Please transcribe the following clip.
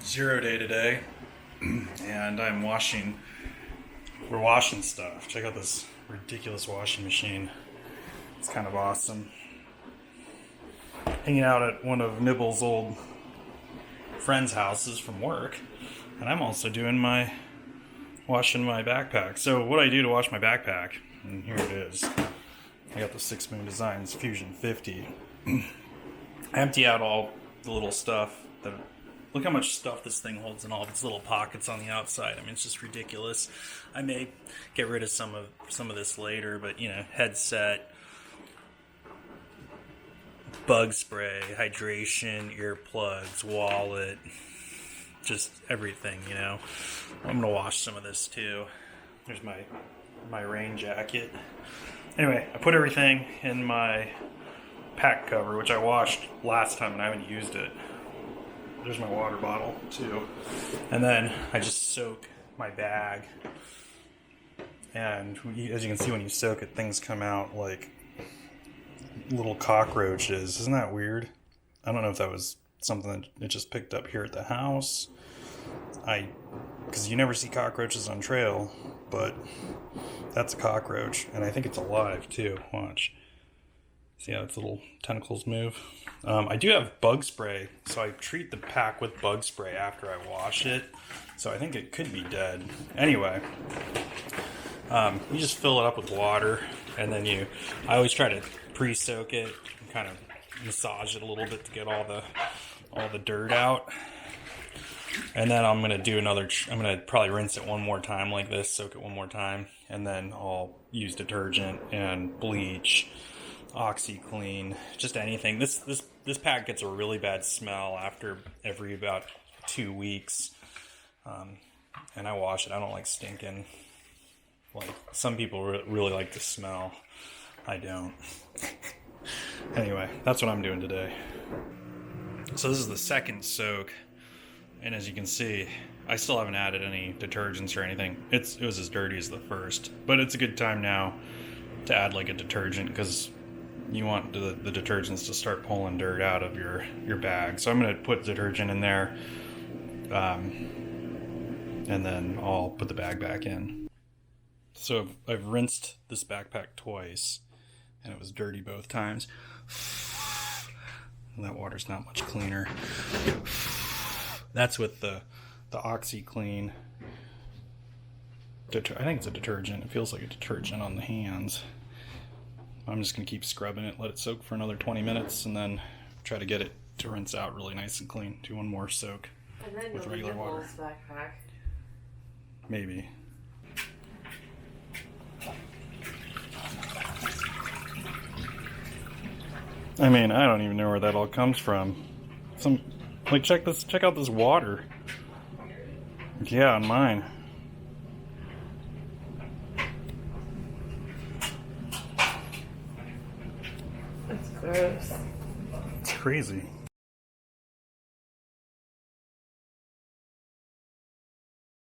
0 day today, and we're washing stuff. Check out this ridiculous washing machine. It's kind of awesome. Hanging out at one of Nibble's old friends' houses from work, and I'm also doing washing my backpack. So what I do to wash my backpack, and here it is. I got the 6 Moon Designs Fusion 50. I empty out all the little stuff. Look how much stuff this thing holds in all of its little pockets on the outside. I mean, it's just ridiculous. I may get rid of some of this later, but you know, headset, bug spray, hydration, earplugs, wallet, just everything, you know. I'm gonna wash some of this too. There's my rain jacket. Anyway, I put everything in my pack cover, which I washed last time and I haven't used it. There's my water bottle too. And then I just soak my bag. And as you can see, when you soak it, things come out like little cockroaches. Isn't that weird? I don't know if that was something that it just picked up here at the house. Because you never see cockroaches on trail, but that's a cockroach. And I think it's alive too. Watch. See how its little tentacles move? I do have bug spray, so I treat the pack with bug spray after I wash it. So I think it could be dead. Anyway, you just fill it up with water, and then I always try to pre-soak it and kind of massage it a little bit to get all the dirt out. And then I'm gonna probably rinse it one more time like this, soak it one more time, and then I'll use detergent and bleach, OxyClean, just anything. This pack gets a really bad smell after every about 2 weeks, and I wash it. I don't like stinking. Like some people really like the smell. I don't. Anyway, that's what I'm doing today. So this is the second soak, and as you can see, I still haven't added any detergents or anything. It was as dirty as the first, but it's a good time now to add like a detergent because you want the detergents to start pulling dirt out of your bag. So I'm going to put detergent in there, and then I'll put the bag back in. So I've rinsed this backpack twice, and it was dirty both times. And that water's not much cleaner. That's with the OxyClean. I think it's a detergent. It feels like a detergent on the hands. I'm just going to keep scrubbing it, let it soak for another 20 minutes, and then try to get it to rinse out really nice and clean. Do one more soak with regular water. Backpack. Maybe. I mean, I don't even know where that all comes from. Check out this water. Yeah, on mine. That's gross. It's crazy.